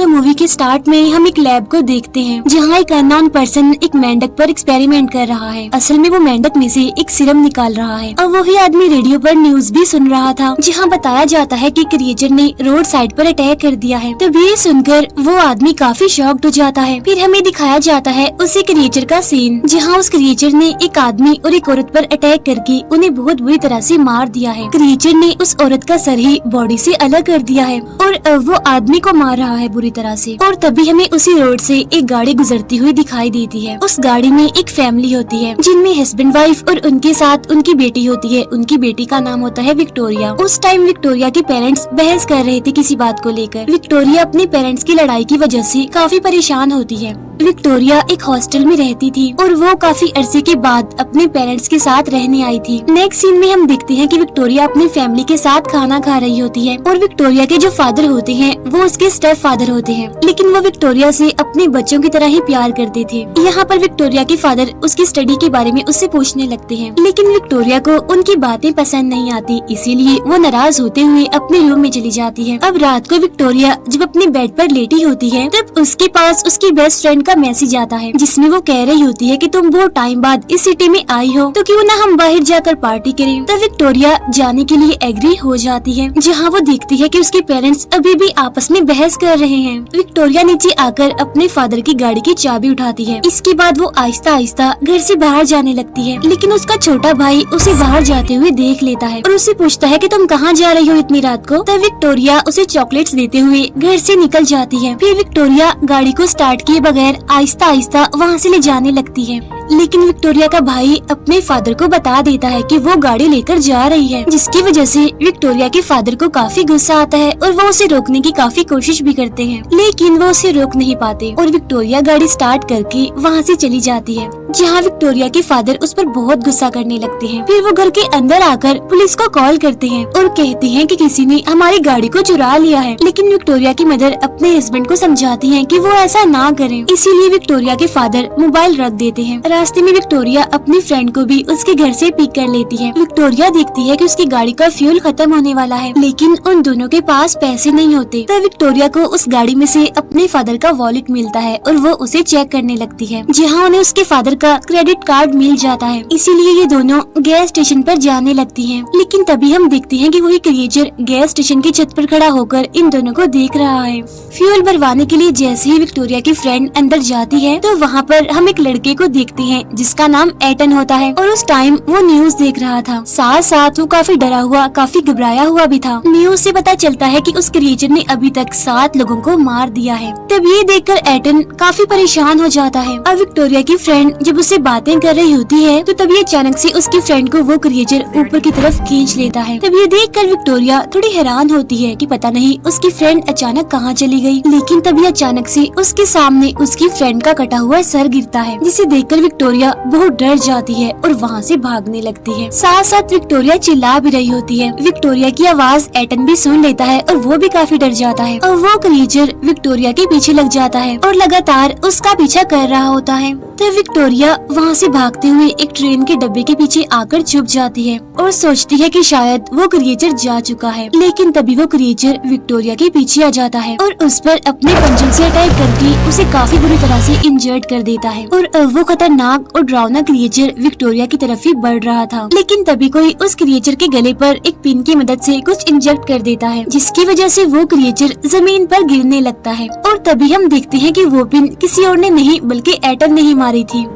तो मूवी के स्टार्ट में हम एक लैब को देखते हैं जहाँ एक अननोन पर्सन एक मेंढक पर एक्सपेरिमेंट कर रहा है। असल में वो मेंढक में से एक सीरम निकाल रहा है और वही आदमी रेडियो पर न्यूज भी सुन रहा था जहाँ बताया जाता है कि क्रिएचर ने रोड साइड पर अटैक कर दिया है। तब ये सुनकर वो आदमी काफी शॉक्ड हो जाता है। फिर हमें दिखाया जाता है उसी क्रिएचर का सीन जहाँ उस क्रिएचर ने एक आदमी और एक औरत पर अटैक करके उन्हें बहुत बुरी तरह से मार दिया है। क्रिएचर ने उस औरत का सर ही बॉडी से अलग कर दिया है और वो आदमी को मार रहा है बुरी तरह से। और तभी हमें उसी रोड से एक गाड़ी गुजरती हुई दिखाई देती है। उस गाड़ी में एक फैमिली होती है जिनमें हस्बैंड वाइफ और उनके साथ उनकी बेटी होती है। उनकी बेटी का नाम होता है विक्टोरिया। उस टाइम विक्टोरिया के पेरेंट्स बहस कर रहे थे किसी बात को लेकर। विक्टोरिया अपने पेरेंट्स की लड़ाई की वजह से काफी परेशान होती है। विक्टोरिया एक हॉस्टल में रहती थी और वो काफी अरसे के बाद अपने पेरेंट्स के साथ रहने आई थी। नेक्स्ट सीन में हम देखते हैं कि विक्टोरिया अपनी फैमिली के साथ खाना खा रही होती है और विक्टोरिया के जो फादर होते हैं वो उसके स्टेप फादर होते हैं, लेकिन वो विक्टोरिया से अपने बच्चों की तरह ही प्यार करते थे। यहाँ पर विक्टोरिया के फादर उसकी स्टडी के बारे में उससे पूछने लगते हैं, लेकिन विक्टोरिया को उनकी बातें पसंद नहीं आती, इसीलिए वो नाराज होते हुए अपने रूम में चली जाती है। अब रात को विक्टोरिया जब अपने बेड पर लेटी होती है तब उसके पास उसकी बेस्ट फ्रेंड का मैसेज आता है जिसमें वो कह रही होती है कि तुम बहुत टाइम बाद इस सिटी में आई हो तो क्यों ना हम बाहर जाकर पार्टी करें। तब विक्टोरिया जाने के लिए एग्री हो जाती है जहाँ वो देखती है कि उसके पेरेंट्स अभी भी आपस में बहस कर रहे हैं। विक्टोरिया नीचे आकर अपने फादर की गाड़ी की चाबी उठाती है। इसके बाद वो आहिस्ता आहिस्ता घर से बाहर जाने लगती है, लेकिन उसका छोटा भाई उसे बाहर जाते हुए देख लेता है और उससे पूछता है कि तुम कहाँ जा रही हो इतनी रात को। तब विक्टोरिया उसे चॉकलेट्स देते हुए घर से निकल जाती है। फिर विक्टोरिया गाड़ी को स्टार्ट किए बगैर आहिस्ता आहिस्ता वहाँ से ले जाने लगती है, लेकिन विक्टोरिया का भाई अपने फादर को बता देता है कि वो गाड़ी लेकर जा रही है, जिसकी वजह से विक्टोरिया के फादर को काफी गुस्सा आता है और वो उसे रोकने की काफी कोशिश भी करते हैं, लेकिन वो उसे रोक नहीं पाते और विक्टोरिया गाड़ी स्टार्ट करके वहाँ से चली जाती है, जहाँ विक्टोरिया के फादर उस पर बहुत गुस्सा करने लगते हैं। फिर वो घर के अंदर आकर पुलिस को कॉल करते हैं और कहते हैं कि किसी ने हमारी गाड़ी को चुरा लिया है, लेकिन विक्टोरिया की मदर अपने हस्बैंड को समझाती है कि वो ऐसा ना करें, इसीलिए विक्टोरिया के फादर मोबाइल रख देते हैं। रास्ते में विक्टोरिया अपनी फ्रेंड को भी उसके घर से पिक कर लेती है। विक्टोरिया देखती है कि उसकी गाड़ी का फ्यूल खत्म होने वाला है, लेकिन उन दोनों के पास पैसे नहीं होते। तब विक्टोरिया को उस गाड़ी में से अपने फादर का वॉलेट मिलता है और वो उसे चेक करने लगती है, जहाँ उन्हें उसके फादर का क्रेडिट कार्ड मिल जाता है। इसीलिए ये दोनों गैस स्टेशन पर जाने लगती है, लेकिन तभी हम देखते हैं कि वही क्रिएचर गैस स्टेशन की छत पर खड़ा होकर इन दोनों को देख रहा है। फ्यूल भरवाने के लिए जैसे ही विक्टोरिया की फ्रेंड अंदर जाती है तो वहाँ पर हम एक लड़के को देखते हैं जिसका नाम एटन होता है और उस टाइम वो न्यूज देख रहा था। साथ साथ वो काफी डरा हुआ, काफी घबराया हुआ भी था। न्यूज से पता चलता है कि उस क्रिएचर ने अभी तक 7 लोगों को मार दिया है। तब ये देखकर एटन काफी परेशान हो जाता है। अब विक्टोरिया की फ्रेंड जब उससे बातें कर रही होती है तो तभी अचानक से उसकी फ्रेंड को वो क्रिएचर ऊपर की तरफ खींच लेता है। तब ये देखकर विक्टोरिया थोड़ी हैरान होती है कि पता नहीं उसकी फ्रेंड अचानक कहाँ चली गई, लेकिन तभी अचानक से उसके सामने उसकी फ्रेंड का कटा हुआ सर गिरता है, जिसे देखकर विक्टोरिया बहुत डर जाती है और वहाँ से भागने लगती है। साथ साथ विक्टोरिया चिल्ला भी रही होती है। विक्टोरिया की आवाज एटन भी सुन लेता है और वो भी काफी डर जाता है और वो क्रिएचर विक्टोरिया के पीछे लग जाता है और लगातार उसका पीछा कर रहा होता है। तो विक्टोरिया वहाँ से भागते हुए एक ट्रेन के डब्बे के पीछे आकर छुप जाती है और सोचती है कि शायद वो क्रिएचर जा चुका है, लेकिन तभी वो क्रिएचर विक्टोरिया के पीछे आ जाता है और उस पर अपने पंजों से अटैक करके उसे काफी बुरी तरह से इंजर्ड कर देता है। और वो खतरनाक और डरावना क्रिएचर विक्टोरिया की तरफ ही बढ़ रहा था, लेकिन तभी कोई उस क्रिएचर के गले पर एक पिन की मदद से कुछ इंजेक्ट कर देता है, जिसकी वजह से वो क्रिएचर जमीन पर गिरने लगता है। और तभी हम देखते हैं कि वो पिन किसी और ने नहीं बल्कि एटन ने ही मारी थी।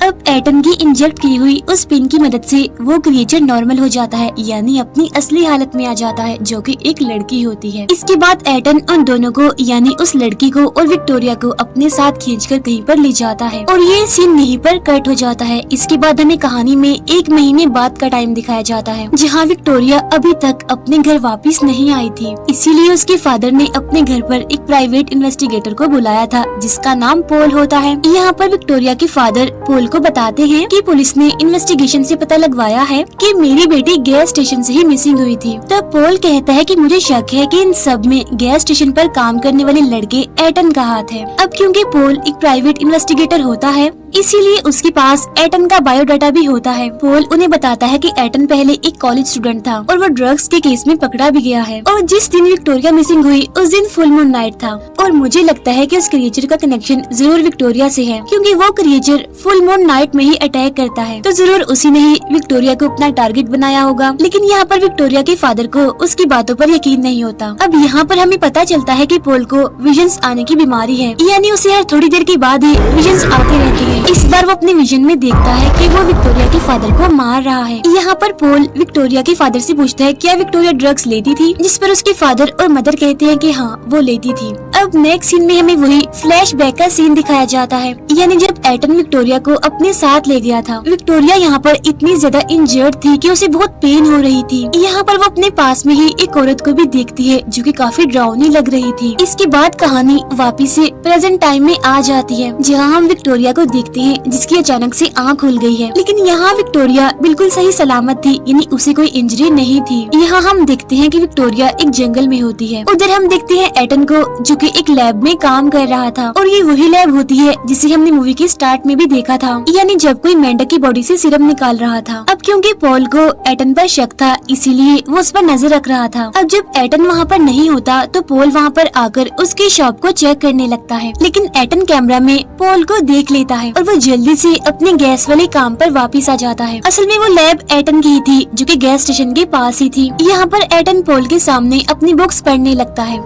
अब एटन की इंजेक्ट की हुई उस पिन की मदद से वो क्रिएचर नॉर्मल हो जाता है, यानी अपनी असली हालत में आ जाता है, जो कि एक लड़की होती है। इसके बाद एटन उन दोनों को यानी उस लड़की को और विक्टोरिया को अपने साथ खींचकर कहीं पर ले जाता है और ये सीन यहीं पर कट हो जाता है। इसके बाद हमें कहानी में 1 महीने बाद का टाइम दिखाया जाता है, जहाँ विक्टोरिया अभी तक अपने घर वापिस नहीं आई थी। इसीलिए उसके फादर ने अपने घर पर एक प्राइवेट इन्वेस्टिगेटर को बुलाया था, जिसका नाम पोल होता है। यहाँ पर विक्टोरिया के फादर पोल को बताते हैं कि पुलिस ने इन्वेस्टिगेशन से पता लगवाया है कि मेरी बेटी गैस स्टेशन से ही मिसिंग हुई थी। तब पोल कहता है कि मुझे शक है कि इन सब में गैस स्टेशन पर काम करने वाले लड़के एटन का हाथ है। अब क्योंकि पोल एक प्राइवेट इन्वेस्टिगेटर होता है, इसीलिए उसके पास एटन का बायोडाटा भी होता है। पॉल उन्हें बताता है कि एटन पहले एक कॉलेज स्टूडेंट था और वो ड्रग्स के केस में पकड़ा भी गया है, और जिस दिन विक्टोरिया मिसिंग हुई उस दिन फुल मून नाइट था। और मुझे लगता है कि उस क्रिएचर का कनेक्शन जरूर विक्टोरिया से है, क्योंकि वो क्रिएचर फुल मून नाइट में ही अटैक करता है, तो जरूर उसी ने ही विक्टोरिया को अपना टारगेट बनाया होगा। लेकिन यहाँ पर विक्टोरिया के फादर को उसकी बातों पर यकीन नहीं होता। अब यहाँ पर हमें पता चलता है कि पॉल को विजन्स आने की बीमारी है, यानी उसे हर थोड़ी देर के बाद ही विजन्स आते रहते हैं। इस बार वो अपने विजन में देखता है कि वो विक्टोरिया के फादर को मार रहा है। यहाँ पर पॉल विक्टोरिया के फादर से पूछता है क्या विक्टोरिया ड्रग्स लेती थी, जिस पर उसके फादर और मदर कहते हैं कि हाँ वो लेती थी। अब नेक्स्ट सीन में हमें वही फ्लैशबैक का सीन दिखाया जाता है, यानी जब एटन विक्टोरिया को अपने साथ ले गया था। विक्टोरिया यहाँ पर इतनी ज्यादा इंजर्ड थी कि उसे बहुत पेन हो रही थी। यहाँ पर वो अपने पास में ही एक औरत को भी देखती है जो कि काफी डरावनी लग रही थी। इसके बाद कहानी वापिस से प्रेजेंट टाइम में आ जाती है, जहाँ हम विक्टोरिया को देखते हैं जिसकी अचानक से आँख खुल गई है। लेकिन यहाँ विक्टोरिया बिल्कुल सही सलामत थी, यानी उसे कोई इंजरी नहीं थी। यहाँ हम देखते हैं कि विक्टोरिया एक जंगल में होती है। उधर हम देखते हैं एटन को जो कि एक लैब में काम कर रहा था, और ये वही लैब होती है जिसे हमने मूवी के स्टार्ट में भी देखा था, यानी जब कोई मेंढक की बॉडी से सीरम निकाल रहा था। अब क्योंकि पॉल को एटन पर शक था, इसीलिए वो उस पर नजर रख रहा था। अब जब एटन वहाँ पर नहीं होता तो पॉल वहाँ पर आकर उसकी शॉप को चेक करने लगता है। लेकिन एटन कैमरा में पॉल को देख लेता है और वो जल्दी से अपने गैस वाले काम पर वापस आ जाता है। असल में वो लैब एटन की ही थी जो कि गैस स्टेशन के पास ही थी। यहाँ पर एटन पॉल के सामने अपनी बुक्स पढ़ने लगता है।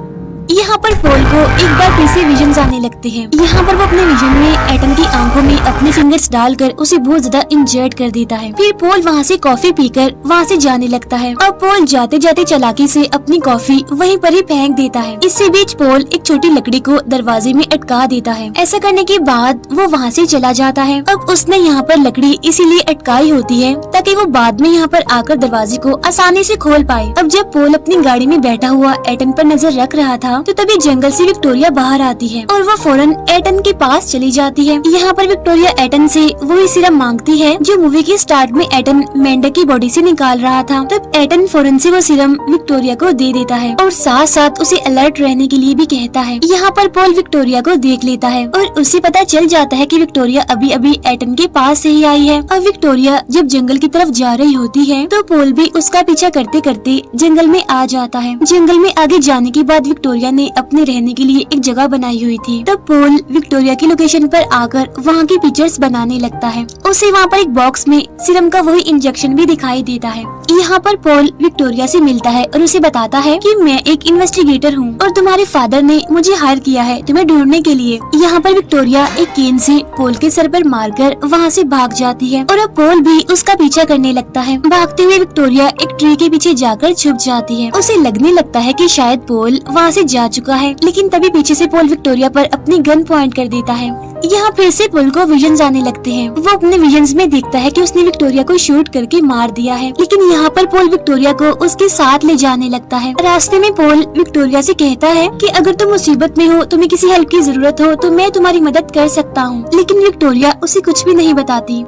यहाँ पर पॉल को एक बार फिर से विजन्स आने लगते हैं। यहाँ पर वो अपने विजन में एटन की आंखों में अपने फिंगर्स डालकर उसे बहुत ज्यादा इंजर्ड कर देता है। फिर पॉल वहाँ से कॉफी पीकर वहाँ से जाने लगता है। अब पॉल जाते जाते चालाकी से अपनी कॉफी वहीं पर ही फेंक देता है। इससे बीच पॉल एक छोटी लकड़ी को दरवाजे में अटका देता है। ऐसा करने के बाद वो वहाँ से चला जाता है। अब उसने यहाँ पर लकड़ी इसीलिए अटकाई होती है ताकि वो बाद में यहाँ पर आकर दरवाजे को आसानी से खोल पाए। अब जब पॉल अपनी गाड़ी में बैठा हुआ एटन पर नजर रख रहा था तो तभी जंगल से विक्टोरिया बाहर आती है और वो फौरन एटन के पास चली जाती है। यहाँ पर विक्टोरिया एटन से वही सीरम मांगती है जो मूवी के स्टार्ट में एटन मेंढक की बॉडी से निकाल रहा था। तब एटन फौरन से वो सीरम विक्टोरिया को दे देता है और साथ साथ उसे अलर्ट रहने के लिए भी कहता है। यहाँ पर पॉल विक्टोरिया को देख लेता है और उसे पता चल जाता है कि विक्टोरिया अभी अभी एटन के पास से ही आई है। अब विक्टोरिया जब जंगल की तरफ जा रही होती है तो पॉल भी उसका पीछा करते करते जंगल में आ जाता है। जंगल में आगे जाने के बाद विक्टोरिया ने अपने रहने के लिए एक जगह बनाई हुई थी। तब पॉल विक्टोरिया की लोकेशन पर आकर वहाँ की पिक्चर्स बनाने लगता है। उसे वहाँ पर एक बॉक्स में सीरम का वही इंजेक्शन भी दिखाई देता है। यहाँ पर पॉल विक्टोरिया से मिलता है और उसे बताता है कि मैं एक इन्वेस्टिगेटर हूँ और तुम्हारे फादर ने मुझे हायर किया है तुम्हें ढूंढने के लिए। यहाँ पर विक्टोरिया एक केन से पॉल के सर पर मारकर वहाँ से भाग जाती है और अब पॉल भी उसका पीछा करने लगता है। भागते हुए विक्टोरिया एक ट्री के पीछे जाकर छुप जाती है। उसे लगने लगता है कि शायद पॉल वहाँ से जा चुका है, लेकिन तभी पीछे से पॉल विक्टोरिया पर अपनी गन पॉइंट कर देता है। यहाँ फिर से पॉल को विजन्स आने लगते हैं। वो अपने विजन्स में देखता है कि उसने विक्टोरिया को शूट करके मार दिया है, लेकिन यहाँ पर पॉल विक्टोरिया को उसके साथ ले जाने लगता है। रास्ते में पॉल विक्टोरिया से कहता है कि अगर तुम मुसीबत में हो, तुम्हें किसी हेल्प की जरूरत हो तो मैं तुम्हारी मदद कर सकता हूँ, लेकिन विक्टोरिया उसे कुछ भी नहीं बताती।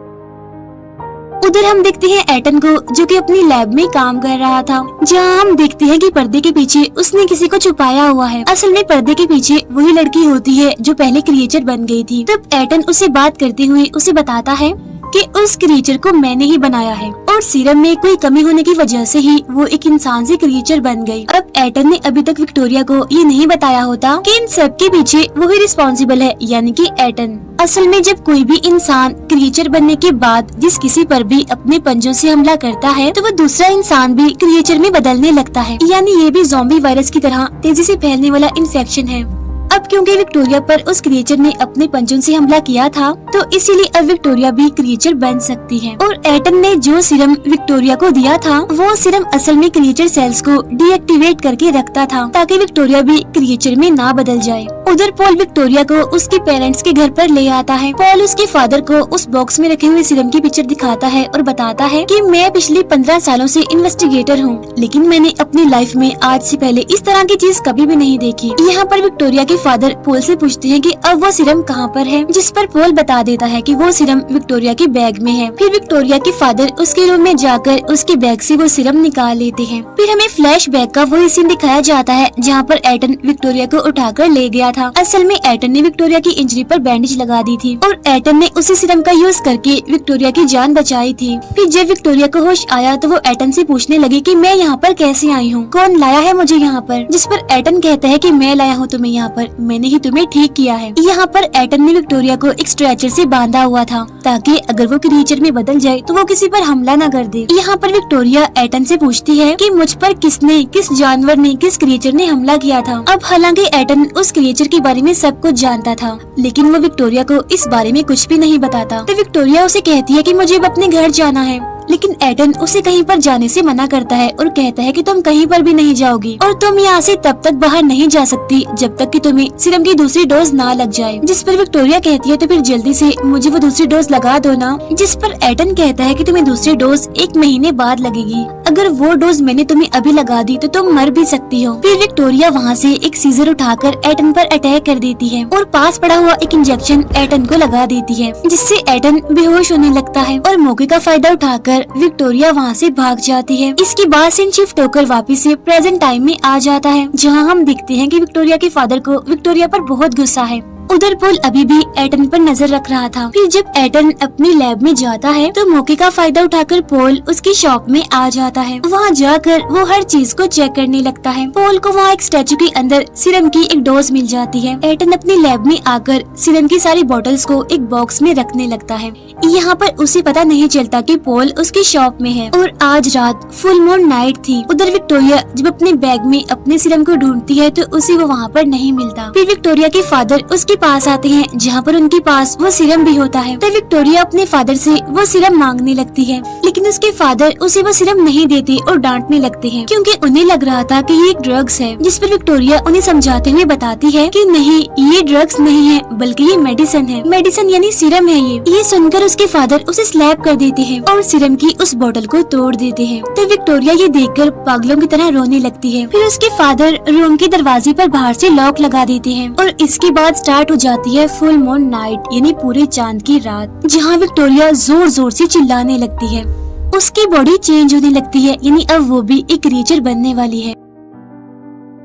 उधर हम देखते हैं एटन को जो कि अपनी लैब में काम कर रहा था, जहां हम देखते हैं कि पर्दे के पीछे उसने किसी को छुपाया हुआ है। असल में पर्दे के पीछे वही लड़की होती है जो पहले क्रिएचर बन गई थी। तब एटन उसे बात करते हुए उसे बताता है कि उस क्रिएचर को मैंने ही बनाया है और सीरम में कोई कमी होने की वजह से ही वो एक इंसान से क्रिएचर बन गई। अब एटन ने अभी तक विक्टोरिया को ये नहीं बताया होता कि इन सब के पीछे वही रिस्पॉन्सिबल है, यानी कि एटन। असल में जब कोई भी इंसान क्रिएचर बनने के बाद जिस किसी पर भी अपने पंजों से हमला करता है तो वो दूसरा इंसान भी क्रिएचर में बदलने लगता है, यानी ये भी ज़ॉम्बी वायरस की तरह तेजी से फैलने वाला इन्फेक्शन है। अब क्योंकि विक्टोरिया पर उस क्रिएचर ने अपने पंजों से हमला किया था तो इसीलिए अब विक्टोरिया भी क्रिएचर बन सकती है। और एटन ने जो सीरम विक्टोरिया को दिया था वो सीरम असल में क्रिएचर सेल्स को डीएक्टिवेट करके रखता था ताकि विक्टोरिया भी क्रिएचर में ना बदल जाए। उधर पॉल विक्टोरिया को उसके पेरेंट्स के घर पर ले आता है। पॉल उसके फादर को उस बॉक्स में रखे हुए सीरम की पिक्चर दिखाता है और बताता है कि मैं पिछले 15 सालों से इन्वेस्टिगेटर हूँ, लेकिन मैंने अपनी लाइफ में आज से पहले इस तरह की चीज कभी भी नहीं देखी। यहाँ पर विक्टोरिया के फादर पॉल से पूछते हैं कि अब वो सीरम कहाँ पर है, जिस पर पॉल बता देता है कि वो सीरम विक्टोरिया के बैग में है। फिर विक्टोरिया के फादर उसके रूम में जाकर उसके बैग से वो सीरम निकाल लेते हैं। फिर हमें फ्लैशबैक का वही सीन दिखाया जाता है जहाँ पर एटन विक्टोरिया को उठाकर ले गया था था। असल में एटन ने विक्टोरिया की इंजरी पर बैंडेज लगा दी थी और एटन ने उसी सीरम का यूज करके विक्टोरिया की जान बचाई थी। फिर जब विक्टोरिया को होश आया तो वो एटन से पूछने लगी कि मैं यहाँ पर कैसे आई हूँ, कौन लाया है मुझे यहाँ पर, जिस पर एटन कहता है कि मैं लाया हूँ तुम्हें यहाँ पर, मैंने ही तुम्हें ठीक किया है। यहाँ पर एटन ने विक्टोरिया को एक स्ट्रेचर से बांधा हुआ था ताकि अगर वो क्रीचर में बदल जाए तो वो किसी पर हमला न कर दे। यहाँ पर विक्टोरिया एटन से पूछती है कि मुझ पर किसने, किस जानवर ने, किस क्रिएचर ने हमला किया था। अब हालांकि एटन उस क्रिएचर के बारे में सब कुछ जानता था, लेकिन वो विक्टोरिया को इस बारे में कुछ भी नहीं बताता। तो विक्टोरिया उसे कहती है कि मुझे अब अपने घर जाना है, लेकिन एटन उसे कहीं पर जाने से मना करता है और कहता है कि तुम कहीं पर भी नहीं जाओगी और तुम यहाँ से तब तक बाहर नहीं जा सकती जब तक कि तुम्हें सीरम की दूसरी डोज ना लग जाए। जिस पर विक्टोरिया कहती है तो फिर जल्दी से मुझे वो दूसरी डोज लगा दो ना। जिस पर एटन कहता है कि तुम्हें दूसरी डोज 1 महीने बाद लगेगी, अगर वो डोज मैंने तुम्हें अभी लगा दी तो तुम मर भी सकती हो। फिर विक्टोरिया वहाँ से एक सीजर उठाकर एटन पर अटैक कर देती है और पास पड़ा हुआ एक इंजेक्शन एटन को लगा देती है, जिससे एटन बेहोश होने लगता है और मौके का फायदा उठाकर विक्टोरिया वहाँ से भाग जाती है। इसके बाद सीन शिफ्ट होकर वापस से प्रेजेंट टाइम में आ जाता है, जहाँ हम देखते हैं कि विक्टोरिया के फादर को विक्टोरिया पर बहुत गुस्सा है। उधर पोल अभी भी एटन पर नजर रख रहा था। फिर जब एटन अपनी लैब में जाता है तो मौके का फायदा उठाकर पोल उसकी शॉप में आ जाता है। वहाँ जाकर वो हर चीज को चेक करने लगता है। पोल को वहाँ एक स्टैचू के अंदर सीरम की एक डोज मिल जाती है। एटन अपनी लैब में आकर सीरम की सारी बॉटल्स को एक बॉक्स में रखने लगता है। यहाँ पर उसे पता नहीं चलता कि पोल उसकी शॉप में है और आज रात फुल मून नाइट थी। उधर विक्टोरिया जब अपने बैग में अपने सीरम को ढूंढती है तो उसे वो वहाँ पर नहीं मिलता। फिर विक्टोरिया के फादर उसके पास आते हैं, जहाँ पर उनके पास वो सीरम भी होता है। तो विक्टोरिया अपने फादर से वो सीरम मांगने लगती है, लेकिन उसके फादर उसे वो सीरम नहीं देते और डांटने लगते हैं, क्योंकि उन्हें लग रहा था कि ये एक ड्रग्स है। जिस पर विक्टोरिया उन्हें समझाते हुए बताती है कि नहीं, ये ड्रग्स नहीं है, बल्कि ये मेडिसिन है। मेडिसिन यानी सीरम है ये सुनकर उसके फादर उसे स्लैप कर देते हैं और सीरम की उस बोतल को तोड़ देते हैं। तो विक्टोरिया ये देखकर पागलों की तरह रोने लगती है। फिर उसके फादर रूम के दरवाजे पर बाहर से लॉक लगा देते हैं और इसके बाद स्टार्ट हो जाती है फुल मून नाइट, यानी पूरे चांद की रात, जहाँ विक्टोरिया जोर जोर से चिल्लाने लगती है। उसकी बॉडी चेंज होने लगती है, यानी अब वो भी एक क्रिएचर बनने वाली है।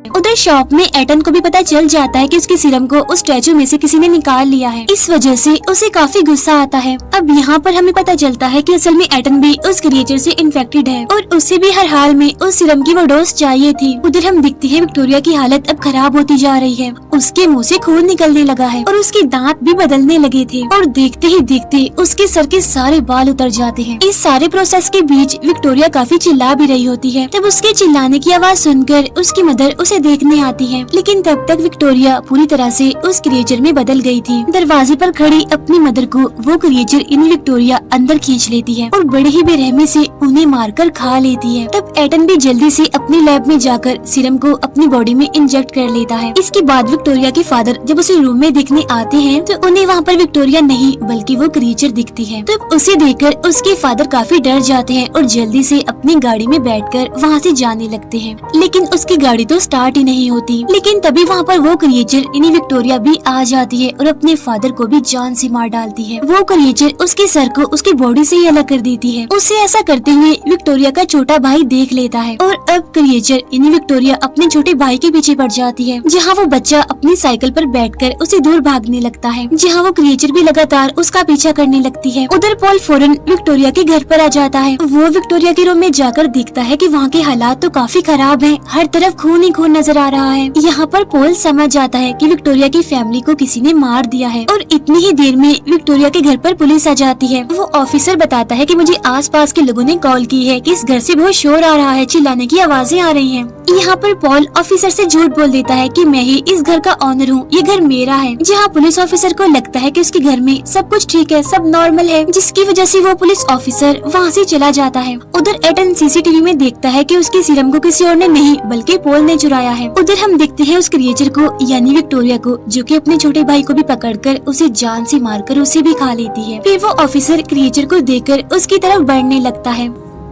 उधर शॉप में एटन को भी पता चल जाता है कि उसकी सीरम को उस स्टैचू में से किसी ने निकाल लिया है। इस वजह से उसे काफी गुस्सा आता है। अब यहाँ पर हमें पता चलता है कि असल में एटन भी उस क्रिएचर से इन्फेक्टेड है और उसे भी हर हाल में उस सीरम की वो डोज चाहिए थी। उधर हम देखते हैं विक्टोरिया की हालत अब खराब होती जा रही है। उसके मुँह से खून निकलने लगा है और उसके दांत भी बदलने लगे थे और देखते ही देखते उसके सर के सारे बाल उतर जाते हैं। इस सारे प्रोसेस के बीच विक्टोरिया काफी चिल्ला भी रही होती है। तब उसके चिल्लाने की आवाज सुनकर उसकी मदर उसे देखने आती है, लेकिन तब तक विक्टोरिया पूरी तरह से उस क्रिएचर में बदल गई थी। दरवाजे पर खड़ी अपनी मदर को वो क्रिएचर यानी विक्टोरिया अंदर खींच लेती है और बड़े ही बेरहमी से उन्हें मारकर खा लेती है। तब एटन भी जल्दी से अपनी लैब में जाकर सीरम को अपनी बॉडी में इंजेक्ट कर लेता है। इसके बाद विक्टोरिया के फादर जब उसे रूम में देखने आते हैं तो उन्हें वहाँ पर विक्टोरिया नहीं बल्कि वो क्रिएचर दिखती है। तब उसे देखकर उसके फादर काफी डर जाते हैं और जल्दी से अपनी गाड़ी में बैठकर वहाँ से जाने लगते हैं, लेकिन उसकी गाड़ी तो स्टार्ट ही नहीं होती। लेकिन तभी वहाँ पर वो क्रिएचर यानी विक्टोरिया भी आ जाती है और अपने फादर को भी जान से मार डालती है। वो क्रिएचर उसके सर को उसकी बॉडी से ही अलग कर देती है। उसे ऐसा करते हुए विक्टोरिया का छोटा भाई देख लेता है और अब क्रिएचर यानी विक्टोरिया अपने छोटे भाई के पीछे पड़ जाती है, जहाँ वो बच्चा अपनी साइकिल पर बैठकर उसे दूर भागने लगता है, जहाँ वो क्रिएचर भी लगातार उसका पीछा करने लगती है। उधर पॉल फौरन विक्टोरिया के घर पर आ जाता है। वो विक्टोरिया के रूम में जाकर देखता है कि वहाँ के हालात तो काफी खराब हैं, हर तरफ खून ही खून नजर आ रहा है। यहाँ पर पॉल समझ जाता है कि विक्टोरिया की फैमिली को किसी ने मार दिया है और इतनी ही देर में विक्टोरिया के घर पर पुलिस आ जाती है। वो ऑफिसर बताता है कि मुझे आसपास के लोगों ने कॉल की है कि इस घर से बहुत शोर आ रहा है, चिल्लाने की आवाजें आ रही हैं। यहाँ पर पॉल ऑफिसर से झूठ बोल देता है कि मैं ही इस घर का ऑनर हूँ, ये घर मेरा है। जहाँ पुलिस ऑफिसर को लगता है कि उसके घर में सब कुछ ठीक है, सब नॉर्मल है, जिसकी वजह से वो पुलिस ऑफिसर वहाँ से चला जाता है। उधर एटन सीसीटीवी में देखता है कि उसकी सीरम को किसी और ने नहीं बल्कि पॉल ने चुराया है। उधर हम देखते हैं उस क्रिएचर को यानी विक्टोरिया को, जो कि अपने छोटे भाई को भी पकड़कर उसे जान से मारकर उसे भी खा लेती है। फिर वो ऑफिसर क्रिएचर को देखकर उसकी तरफ बढ़ने लगता है।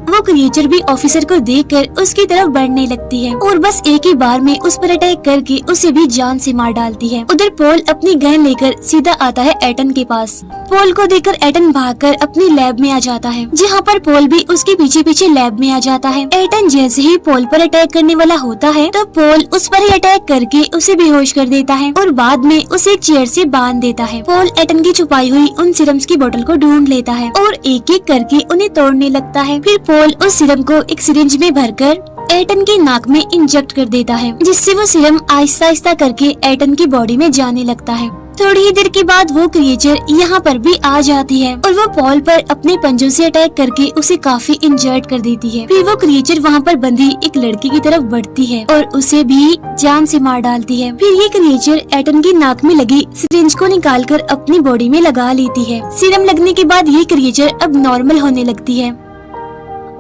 वो क्रिएचर भी ऑफिसर को देखकर उसकी तरफ बढ़ने लगती है और बस एक ही बार में उस पर अटैक करके उसे भी जान से मार डालती है। उधर पॉल अपनी गन लेकर सीधा आता है एटन के पास। पॉल को देखकर एटन भागकर अपनी लैब में आ जाता है, जहाँ पर पॉल भी उसके पीछे पीछे लैब में आ जाता है। एटन जैसे ही पॉल पर अटैक करने वाला होता है तो पॉल उस पर ही अटैक करके उसे बेहोश कर देता है और बाद में उसे एक चेयर से बांध देता है। पॉल एटन की छुपाई हुई उन सिरम्स की बोतल को ढूंढ लेता है और एक एक करके उन्हें तोड़ने लगता है। फिर पॉल उस सिरम को एक सिरिंज में भरकर एटन की नाक में इंजेक्ट कर देता है, जिससे वो सिरम आहिस्ता आहिस्ता करके एटन की बॉडी में जाने लगता है। थोड़ी ही देर के बाद वो क्रिएचर यहाँ पर भी आ जाती है और वो पॉल पर अपने पंजों से अटैक करके उसे काफी इंजर्ड कर देती है। फिर वो क्रिएचर वहाँ पर बंधी एक लड़की की तरफ बढ़ती है और उसे भी जान से मार डालती है। फिर ये क्रिएचर एटन की नाक में लगी सिरिंज को निकालकर अपनी बॉडी में लगा लेती है। सीरम लगने के बाद ये क्रिएचर अब नॉर्मल होने लगती है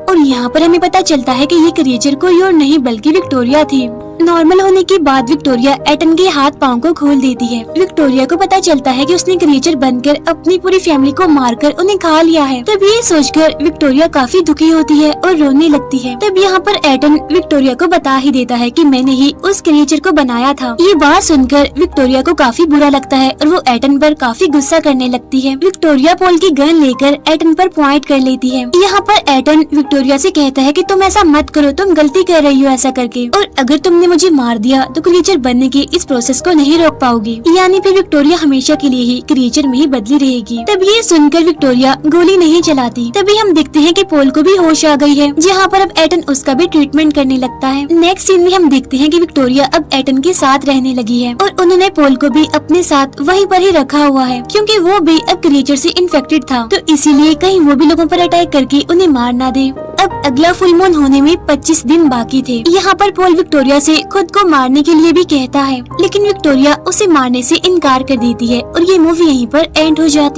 और यहाँ पर हमें पता चलता है कि ये क्रिएचर कोई और नहीं बल्कि विक्टोरिया थी। नॉर्मल होने के बाद विक्टोरिया एटन के हाथ पांव को खोल देती है। विक्टोरिया को पता चलता है कि उसने क्रिएचर बनकर अपनी पूरी फैमिली को मारकर उन्हें खा लिया है। तब ये सोचकर विक्टोरिया काफी दुखी होती है और रोने लगती है। तब यहाँ पर एटन विक्टोरिया को बता ही देता है कि मैंने ही उस क्रिएचर को बनाया था। ये बात सुनकर विक्टोरिया को काफी बुरा लगता है और वो एटन पर काफी गुस्सा करने लगती है। विक्टोरिया पॉल की गन लेकर एटन पर पॉइंट कर लेती है। यहाँ पर एटन विक्टोरिया से कहता है कि तुम ऐसा मत करो, तुम गलती कर रही हो ऐसा करके, और अगर तुमने मुझे मार दिया तो क्रिएचर बनने के इस प्रोसेस को नहीं रोक पाओगी। यानी फिर विक्टोरिया हमेशा के लिए ही क्रिएचर में ही बदली रहेगी। तब ये सुनकर विक्टोरिया गोली नहीं चलाती। तभी हम देखते हैं कि पॉल को भी होश आ गई है, जहाँ पर अब एटन उसका भी ट्रीटमेंट करने लगता है। नेक्स्ट सीन में हम देखते हैं कि विक्टोरिया अब एटन के साथ रहने लगी है और उन्होंने पॉल को भी अपने साथ वहीं पर ही रखा हुआ है, क्योंकि वो भी अब क्रिएचर से इन्फेक्टेड था, तो इसीलिए कहीं वो भी लोगों पर अटैक करके उन्हें मार ना दे। अब अगला फुल मून होने में 25 दिन बाकी थे। यहाँ पर पॉल विक्टोरिया से खुद को मारने के लिए भी कहता है, लेकिन विक्टोरिया उसे मारने से इनकार कर देती है और ये मूवी यहीं पर एंड हो जाती है।